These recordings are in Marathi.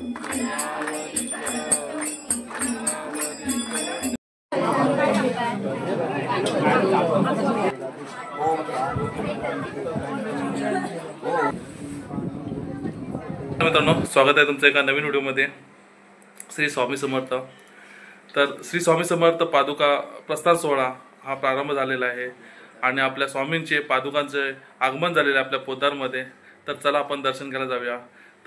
मित्रांनो, स्वागत आहे तुमचं एका नवीन व्हिडिओमध्ये. श्री स्वामी समर्थ. तर श्री स्वामी समर्थ पादुका प्रस्थान सोहळा हा प्रारंभ झालेला आहे आणि आपल्या स्वामींचे पादुकांचे आगमन झालेले आपल्या पोद्दारमध्ये. तर चला आपण दर्शन करायला जाऊया.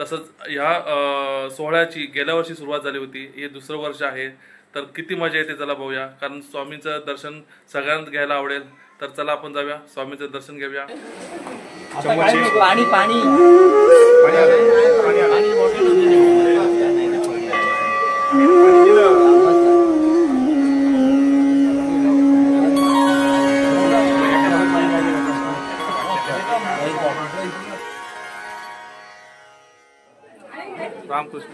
तसंच ह्या सोहळ्याची गेल्या वर्षी सुरुवात झाली होती, हे दुसरं वर्ष आहे. तर किती मजा येते चला बघूया, कारण स्वामींचं दर्शन सगळ्यांना घ्यायला आवडेल. तर चला आपण जाऊया, स्वामींचं दर्शन घेऊया. पाणी पाणी Ramakrishna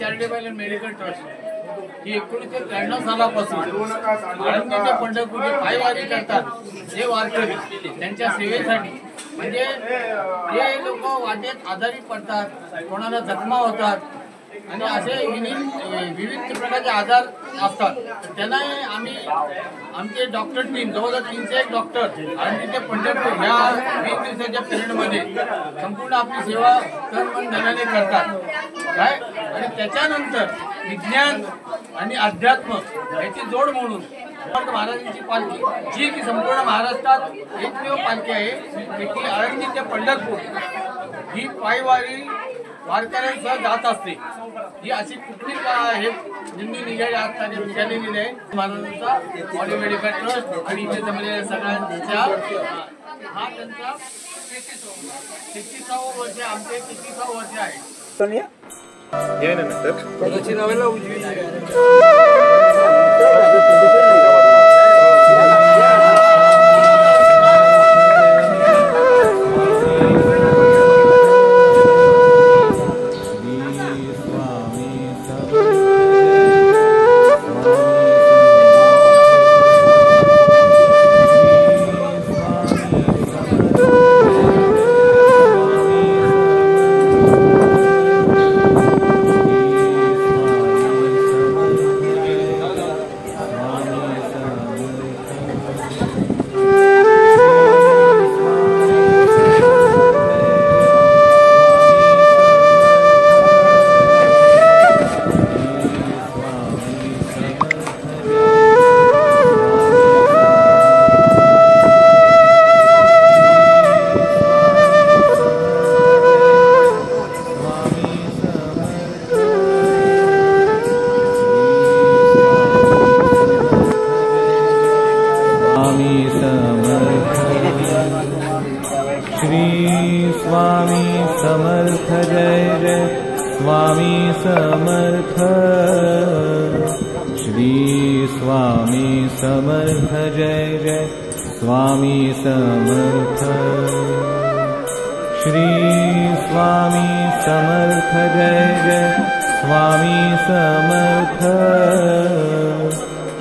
charitable and medical trust ही 1993 सालापासून आळंदी ते पंढरपूर पायवारी करतात जे वारकरी त्यांच्या सेवेसाठी. म्हणजे जे लोक वाटेत आजारी पडतात, कोणाला जखमा होतात आणि असे विविध प्रकारचे आजार असतात, तर त्यांना आम्ही आमचे डॉक्टर टीम जवळजवळ 301 डॉक्टर आणि ते पंढरपूर ह्या 20 दिवसाच्या पिरियडमध्ये संपूर्ण आपली सेवा तन मन धनाने करतात काय. आणि त्याच्यानंतर विज्ञान आणि अध्यात्म याची जोड म्हणून महाराजांची पालखी जी की संपूर्ण महाराष्ट्रात एकमेव पालखी आहे, की आळंदी ते पंढरपूर ही पायवारी वारकऱ्यांसह जात असते. ही अशी कुठली हे निंदी निघाली आता निघालेली आहे. महाराजांचा ऑडिओ मेडिकल ट्रस्ट आणि इथे जमलेल्या सगळ्यांच्या हा त्यांचा 33वा वर्ष, आमचे 33वा वर्ष आहे. स्वामी समर्थ. श्री स्वामी समर्थ जय जय स्वामी समर्थ. श्री स्वामी समर्थ जय जय स्वामी समर्थ. श्री स्वामी समर्थ जय जय स्वामी समर्थ.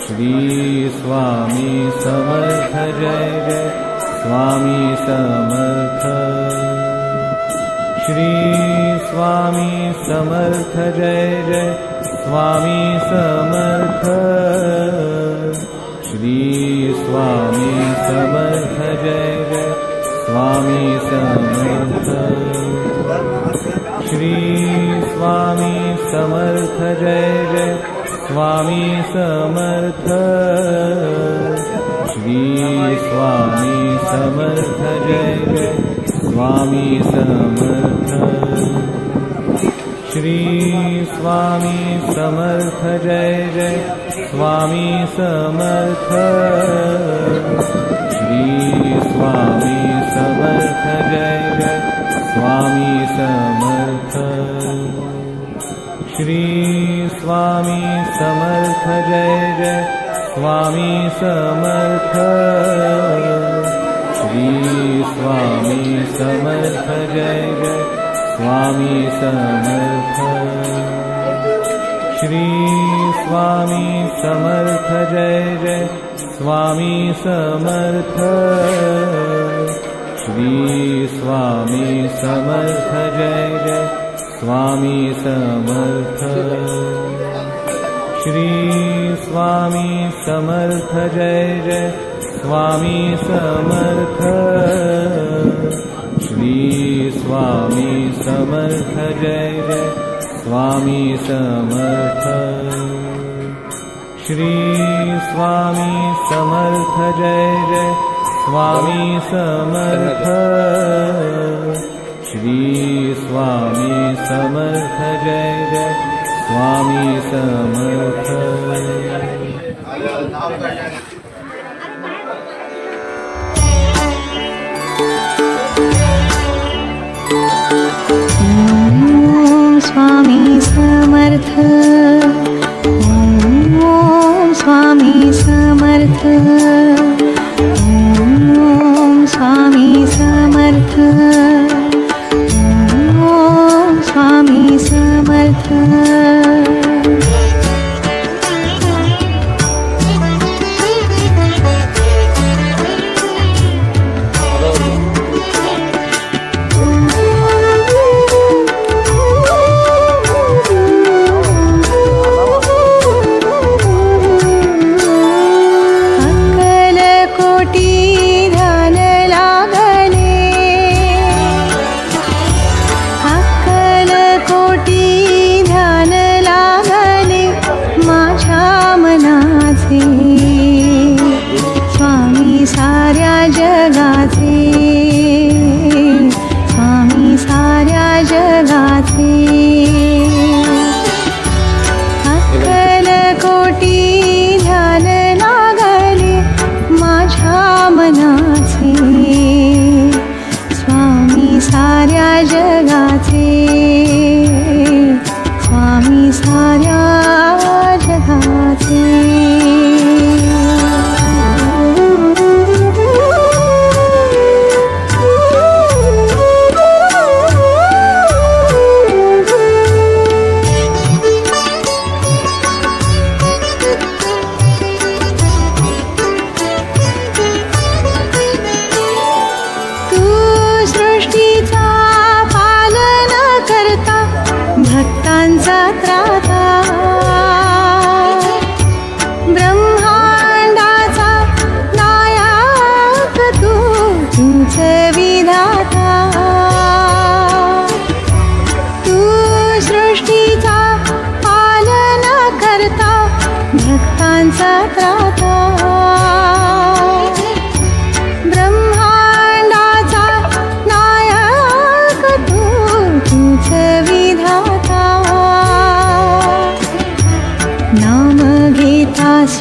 श्री स्वामी समर्थ जय जय स्वामी समर्थ. श्री स्वामी समर्थ जय जय स्वामी समर्थ. श्री स्वामी समर्थ जय जय स्वामी समर्थ. श्री स्वामी समर्थ जय जय स्वामी समर्थ. श्री स्वामी समर्थ जय जय स्वामी समर्थ. श्री स्वामी समर्थ जय जय स्वामी समर्थ. श्री स्वामी समर्थ जय जय स्वामी समर्थ. श्री स्वामी समर्थ जय जय स्वामी समर्थ. श्री स्वामी समर्थ जय जय स्वामी समर्थ. श्री स्वामी समर्थ जय जय स्वामी समर्थ। श्री स्वामी समर्थ जय जय स्वामी समर्थ। श्री स्वामी समर्थ जय जय स्वामी समर्थ। श्री स्वामी समर्थ जय जय स्वामी समर्थ। श्री स्वामी समर्थ जय जय स्वामी समर्थ। स्वामी समर्थ। ओम स्वामी समर्थ। ओम स्वामी समर्थ। ओम स्वामी समर्थ।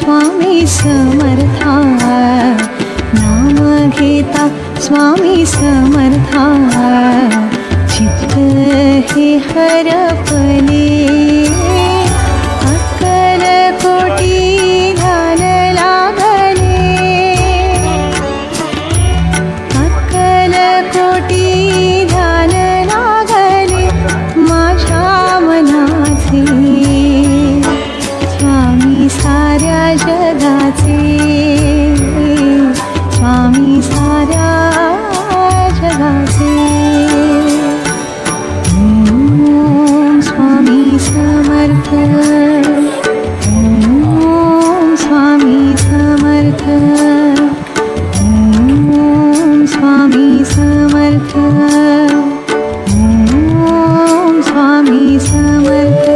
स्वामी समर्था। नाम घेता स्वामी समर्था। चित्त हे हरपले अक्कल कोटी ध्यान लागले। अक्कल कोटी ध्यान लागले माझ्या मनाचे। स्वामी साऱ्या जगाचे। स्वामी साऱ्या जगाचे। ओम स्वामी समर्थ। ओम स्वामी समर्थ। ओम स्वामी समर्थ। ओम स्वामी समर्थ।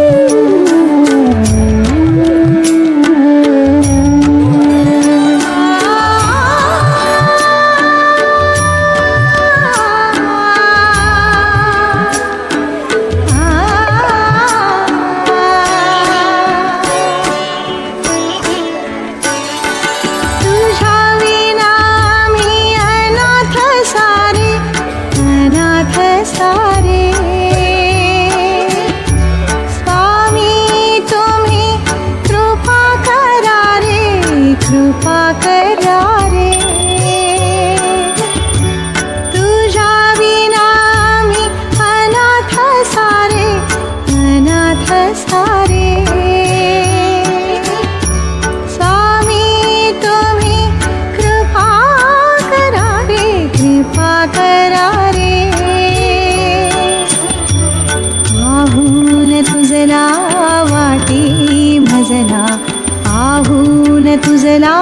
तुझला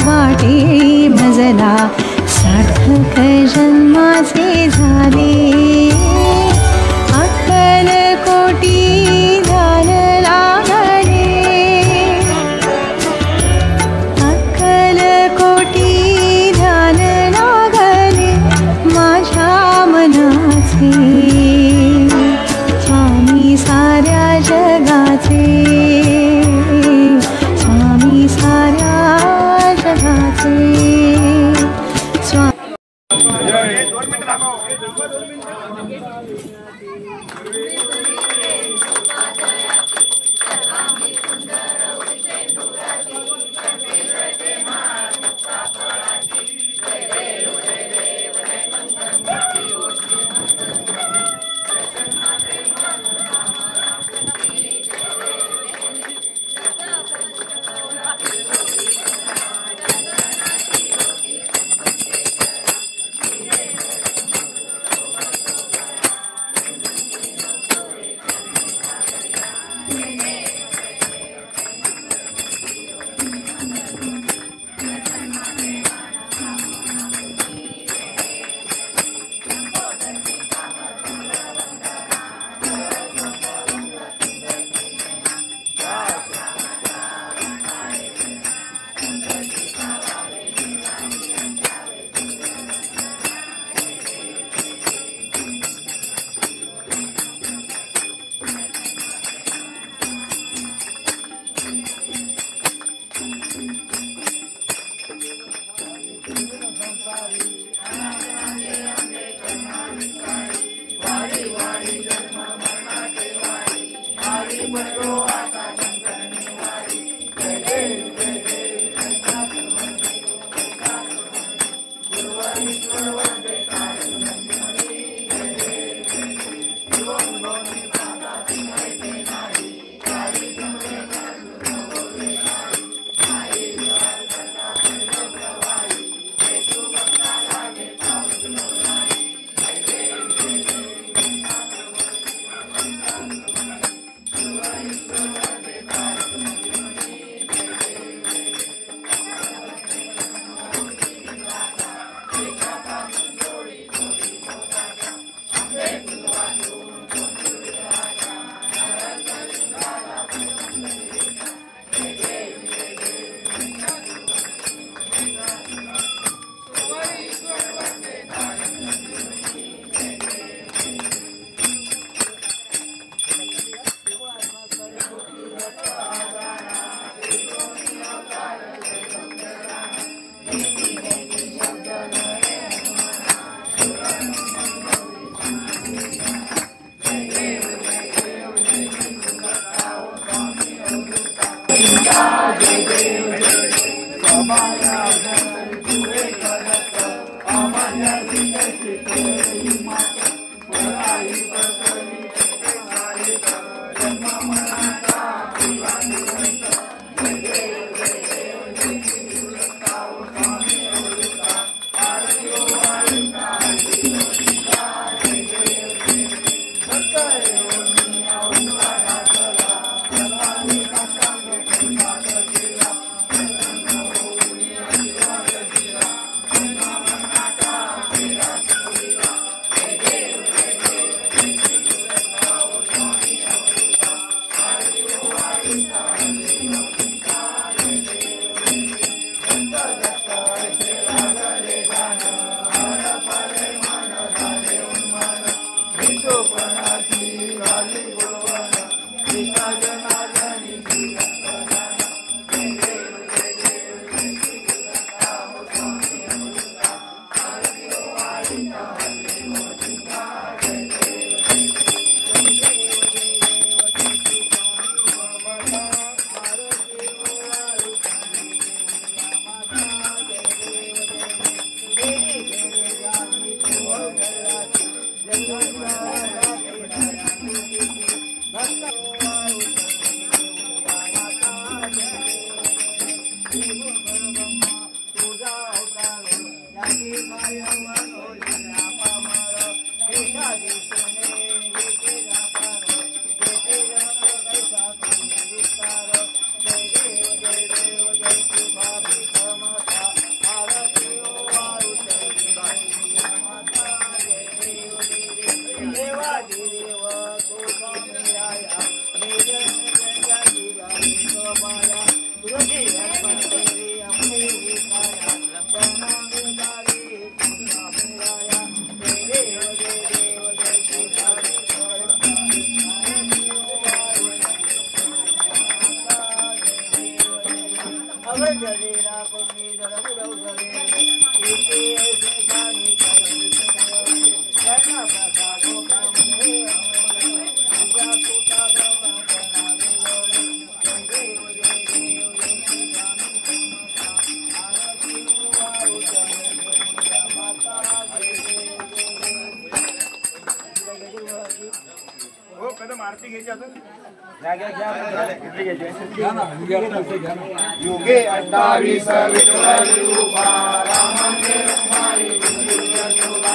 वाटे भजला सार्थक जन्माचे झाले अक्कल कोटी ध्यान लागले अक्कल कोटी ध्यान लागले माझ्या मनाचे स्वामी साऱ्या जगाचे स्वामी साऱ्या जगाचे हो कदम आरती घ्यायची अजून युगे 28 विठ्ठल रूपा रामाने रमाई शोभा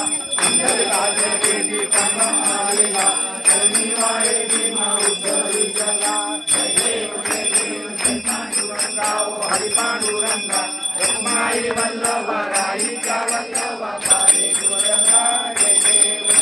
राजे केली कमालिका शनिवारे भीमा उद्धरी जगा जय देव पांडुरंगा हरी पांडुरंगा रमाई वल्लभा राईच्या वल्लभा पारे गुरंगा जय देव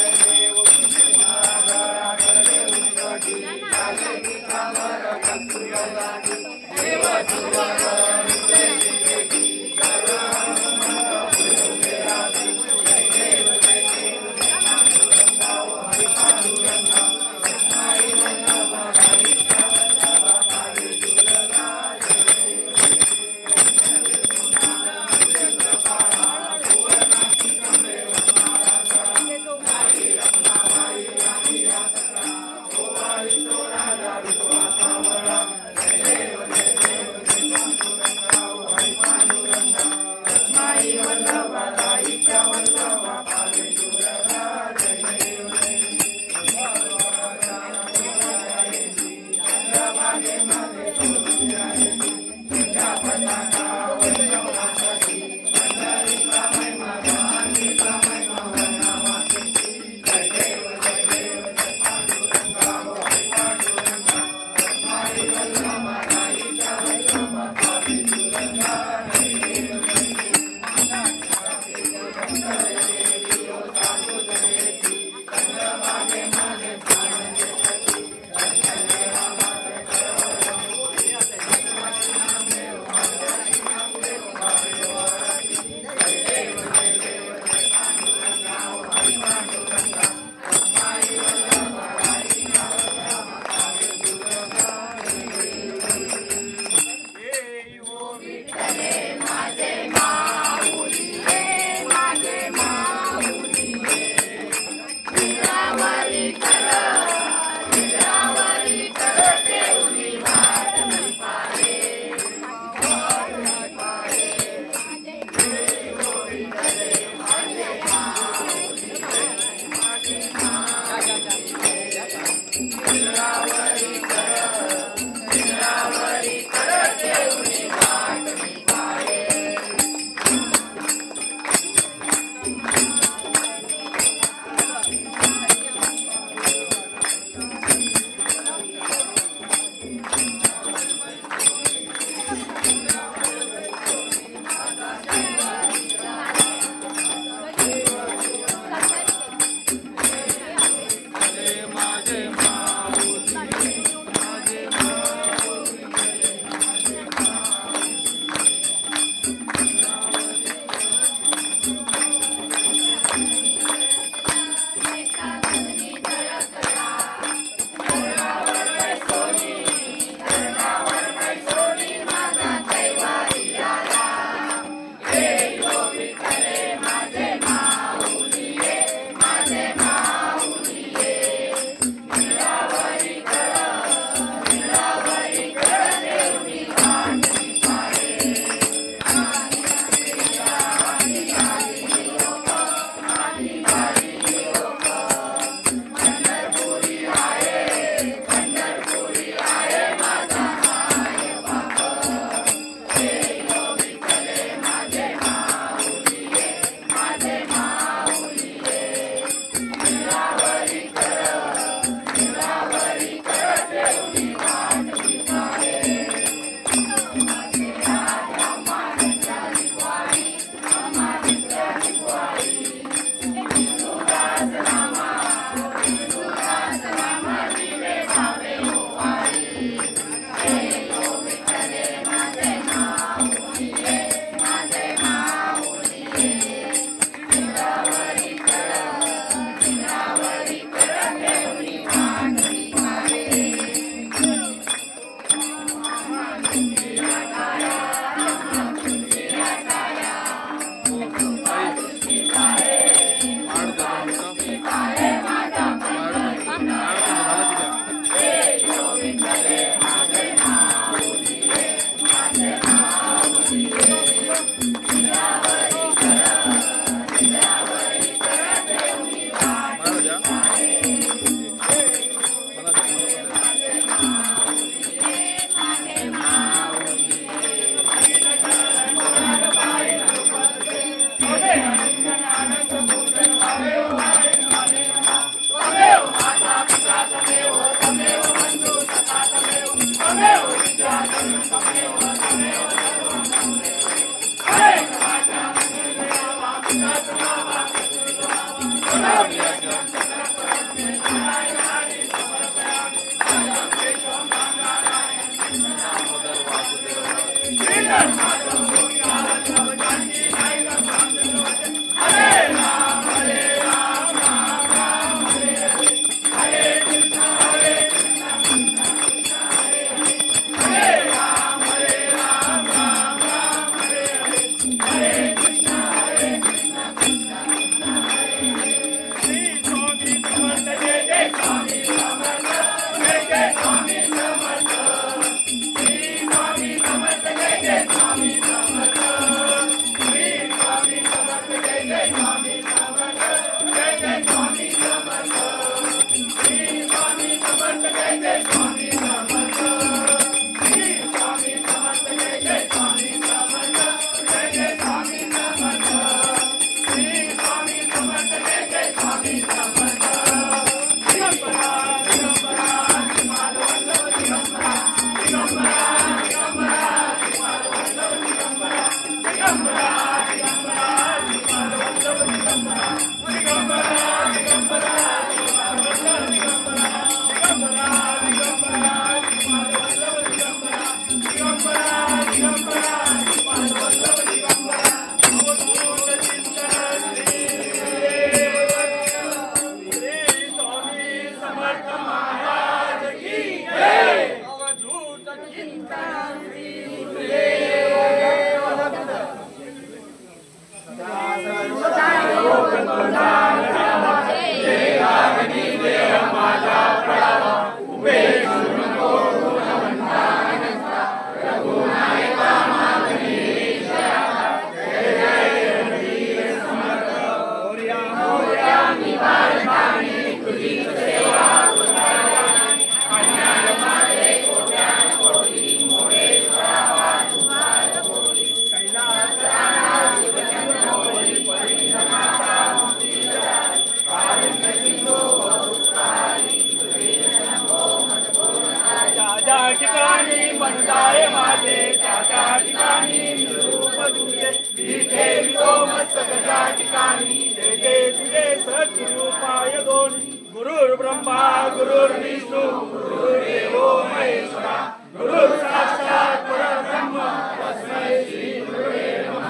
मंडाळे माझे त्या ठिकाणी रूप तुझे तिथे विलो मस्तक त्या ठिकाणी ते तुझे सद्रूपाय दोन गुरुर् ब्रह्मा गुरुर्विष्णू गुरुर्देवो महेश्वरा गुरुर् साक्षात परब्रह्म तस्मै श्री गुरुवे नमः।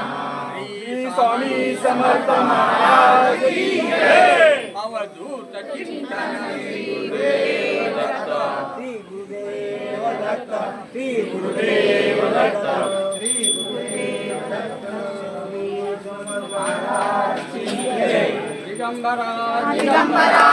श्री स्वामी समर्थ महाराज की जय। अवधूत चिंतन श्री गुरुदेव दत्त श्री गुरुदेव दत्त श्री गुरुदेव दत्त श्री गुरुदेव दत्त श्री समर्थ महाराज की जय। दिगंबरा दिगंबरा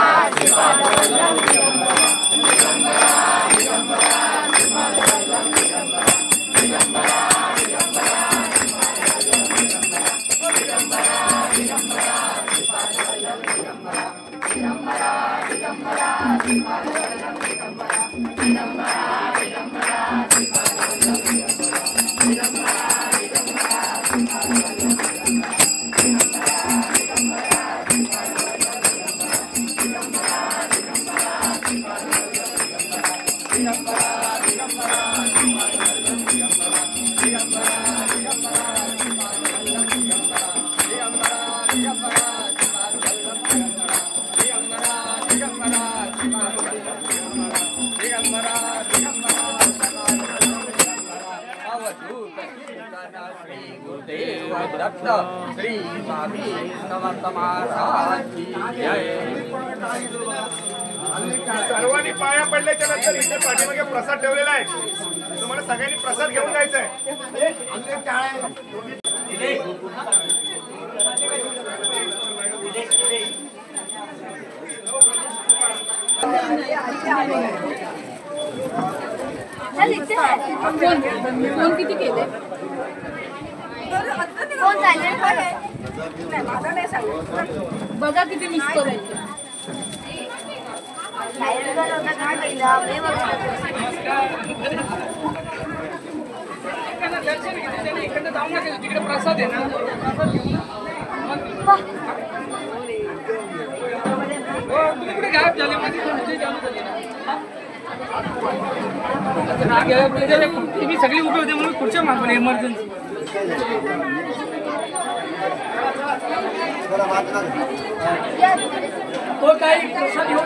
दत्त श्री स्वामी समर्थ महाराज की जय। सर्वांनी पाया पडल्याच्या नंतर इथे पाठीमागे प्रसाद ठेवलेला आहे, तुम्हाला सगळ्यांनी प्रसाद घेऊन जायचा आहे। फोन किती केले? फोन सायलेंट आहे, बघा किती मिस करायचे। तिकडे प्रसाद आहे ना, तुम्ही कुठे गायब झाले? तुम्ही सगळी उभे होते म्हणून खुर्च्या मागून इमर्जन्सी तो काही प्रसाद घेऊन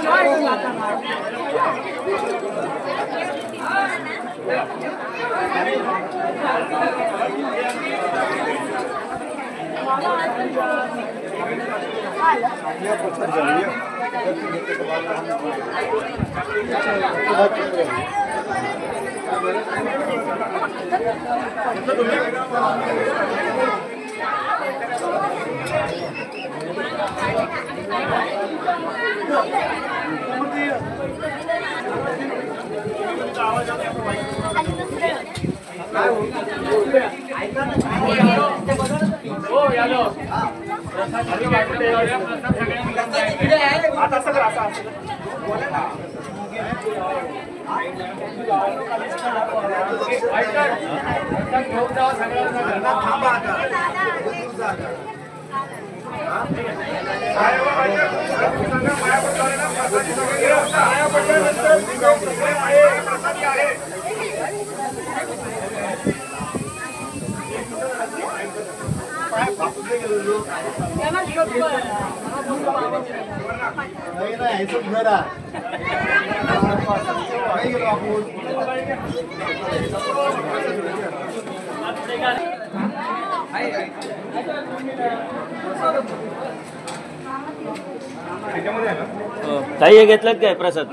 ताई हे घेतलं काय प्रसाद?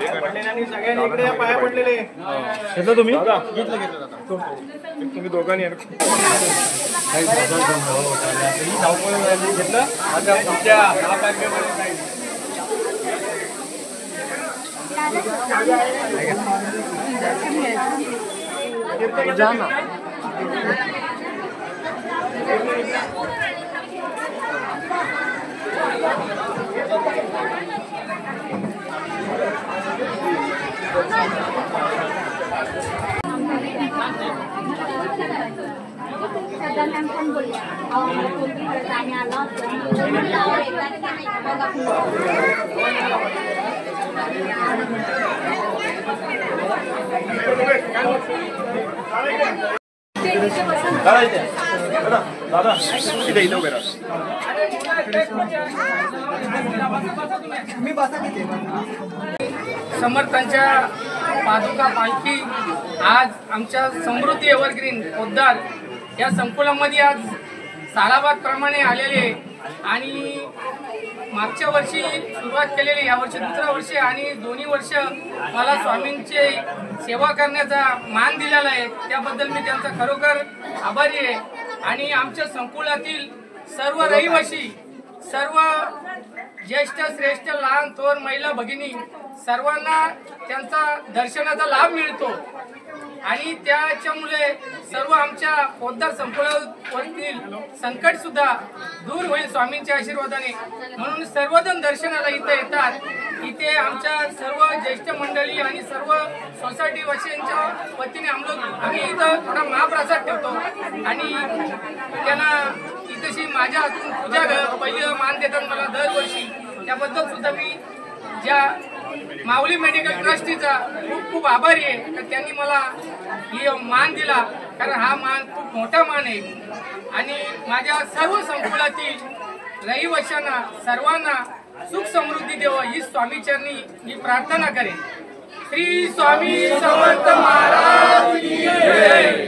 सगळ्यांनी इकडे पाया पडलेले घेतलं तुम्ही? तुम्ही दोघांनी पण बोलले आला इथे इथे उभे राहा. समर्थांच्या पादुका पालखी आज आमच्या समृद्धी एव्हरग्रीन पोद्दार या संकुलामध्ये आज सालाबाद प्रमाणे आलेले आणि मागच्या वर्षी सुरुवात केलेली, यावर्षी दुसऱ्या वर्षी आणि दोन्ही वर्ष मला स्वामींचे सेवा करण्याचा मान दिलेला आहे. त्याबद्दल मी त्यांचा खरोखर आभारी आहे. आणि आमच्या संकुलातील सर्व रहिवासी, सर्व ज्येष्ठ श्रेष्ठ लहान थोर महिला भगिनी सर्वांना त्यांचा दर्शनाचा लाभ मिळतो आणि त्याच्यामुळे सर्व आमच्या पोद्दार संकुलावरील संकट सुद्धा दूर होईल स्वामींच्या आशीर्वादाने. म्हणून सर्वजण दर्शनाला इथे येतात. इथे आमच्या सर्व ज्येष्ठ मंडळी आणि सर्व सोसायटी वासियांच्या वतीने आम्ही इथं थोडा महाप्रसाद ठेवतो आणि त्यांना इथेशी माझ्या हातून पूजा पहिलं मान देतात मला दरवर्षी. त्याबद्दल सुद्धा मी ज्या माऊली मेडिकल ट्रस्टीचा खूप खूप आभारी आहे तर त्यांनी मला ही मान दिला, कारण हा मान खूप मोठा मान आहे. आणि माझ्या सर्व संकुलातील रहिवाशांना सर्वांना सुख समृद्धी देव ही स्वामीचरणी मी प्रार्थना करेन. श्री स्वामी समर्थ महाराज की जय.